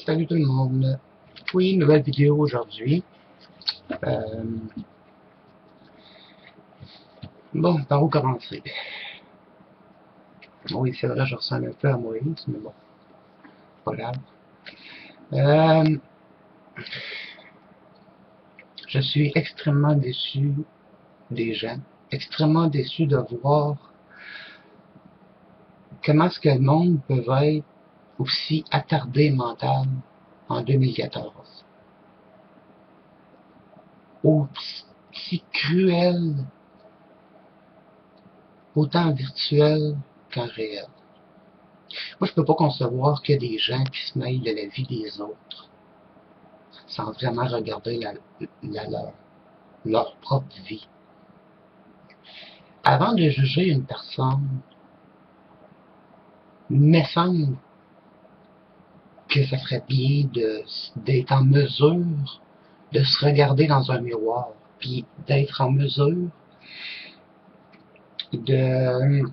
Salut tout le monde. Oui, nouvelle vidéo aujourd'hui. Euh, bon, par où commencer? Oui, c'est vrai, je ressemble un peu à Moïse, mais bon, pas grave. Euh, je suis extrêmement déçu des gens, extrêmement déçu de voir comment est-ce que le monde peut être aussi attardé mental en 2014. Aussi cruel, autant virtuel qu'en réel. Moi, je peux pas concevoir que des gens qui se mêlent de la vie des autres sans vraiment regarder leur propre vie. Avant de juger une personne, il me semble que ça serait bien d'être en mesure de se regarder dans un miroir, puis d'être en mesure de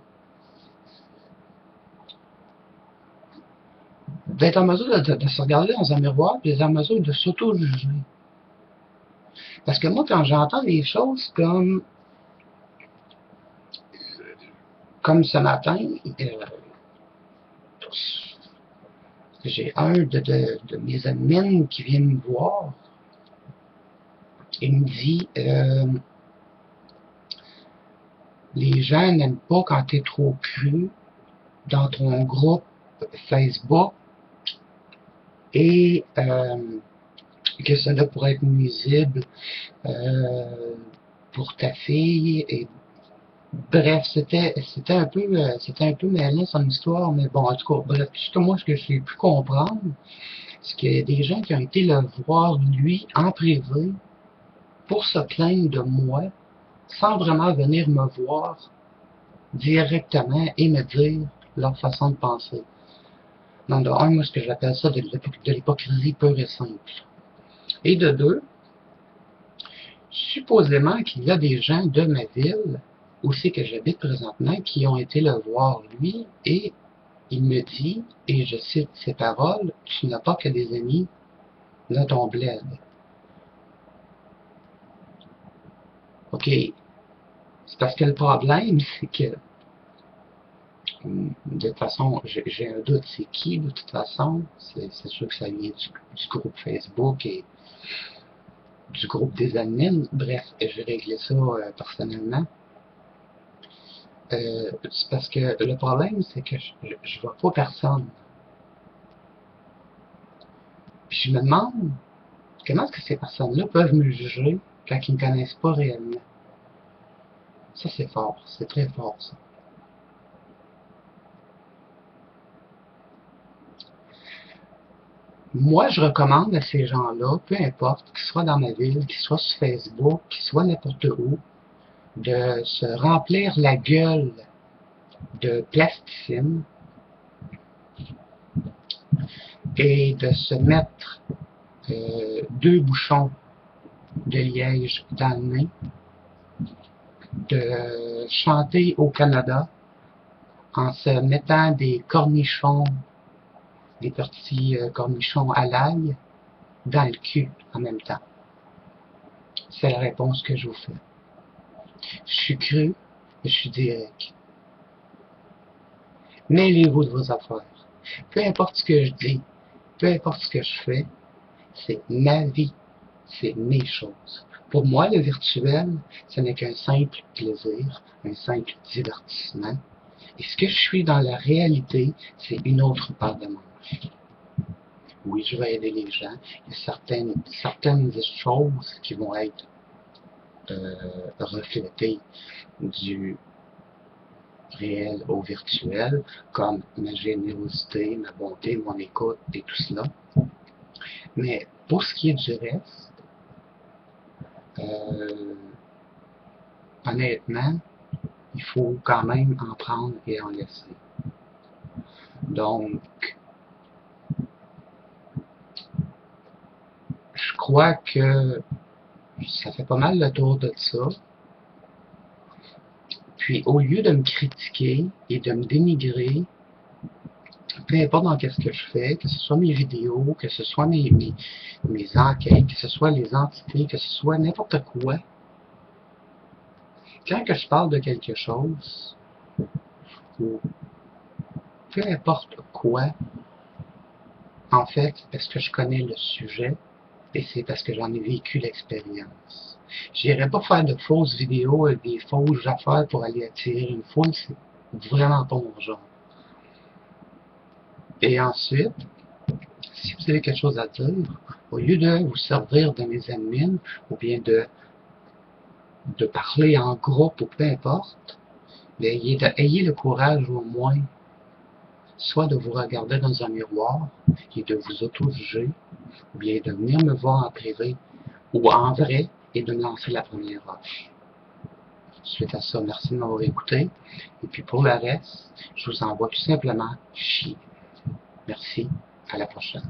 d'être en mesure de se regarder dans un miroir, puis d'être en mesure de s'auto-juger. Parce que moi, quand j'entends des choses comme ce matin, j'ai un de mes admins qui vient me voir et me dit les gens n'aiment pas quand tu es trop cru dans ton groupe Facebook et que cela pourrait être nuisible pour ta fille. Et bref, c'était un peu mêlant son histoire, mais bon, en tout cas, bref, jusqu'à moi, ce que j'ai pu comprendre, c'est qu'il y a des gens qui ont été le voir, lui, en privé, pour se plaindre de moi, sans vraiment venir me voir directement et me dire leur façon de penser. Donc, de un, moi, ce que j'appelle ça de l'hypocrisie pure et simple. Et de deux, supposément qu'il y a des gens de ma ville, où c'est que j'habite présentement, qui ont été le voir, lui, et il me dit, et je cite ses paroles, tu n'as pas que des amis dans ton bled. OK. C'est parce que le problème, c'est que, de toute façon, j'ai un doute, c'est qui, de toute façon? C'est sûr que ça vient du groupe Facebook et du groupe des admins. Bref, je vais régler ça personnellement. C'est parce que le problème, c'est que je vois pas personne. Puis je me demande, comment est-ce que ces personnes-là peuvent me juger quand ils ne me connaissent pas réellement? Ça, c'est fort. C'est très fort, ça. Moi, je recommande à ces gens-là, peu importe, qu'ils soient dans ma ville, qu'ils soient sur Facebook, qu'ils soient n'importe où, de se remplir la gueule de plasticine et de se mettre 2 bouchons de liège dans le nez, de chanter au Canada en se mettant des cornichons, des petits cornichons à l'ail dans le cul en même temps. C'est la réponse que je vous fais. Je suis cru et je suis direct. Mêlez-vous de vos affaires. Peu importe ce que je dis, peu importe ce que je fais, c'est ma vie, c'est mes choses. Pour moi, le virtuel, ce n'est qu'un simple plaisir, un simple divertissement. Et ce que je suis dans la réalité, c'est une autre part de moi. Oui, je vais aider les gens. Il y a certaines choses qui vont être reflétées du réel au virtuel, comme ma générosité, ma bonté, mon écoute et tout cela. Mais pour ce qui est du reste, honnêtement, il faut quand même en prendre et en laisser. Donc, je crois que ça fait pas mal le tour de ça. Puis, au lieu de me critiquer et de me dénigrer, peu importe dans qu'est-ce que je fais, que ce soit mes vidéos, que ce soit mes enquêtes, que ce soit les entités, que ce soit n'importe quoi, quand que je parle de quelque chose, ou peu importe quoi, en fait, parce que je connais le sujet, et c'est parce que j'en ai vécu l'expérience. J'irai pas faire de fausses vidéos avec des fausses affaires pour aller attirer une foule, c'est vraiment pas mon genre. Et ensuite, si vous avez quelque chose à dire, au lieu de vous servir de mes admins, ou bien de parler en groupe ou peu importe, ayez le courage au moins, soit de vous regarder dans un miroir et de vous auto-juger, ou bien de venir me voir en privé ou en vrai et de me lancer la première roche. Suite à ça, merci de m'avoir écouté. Et puis pour le reste, je vous envoie tout simplement chier. Merci. À la prochaine.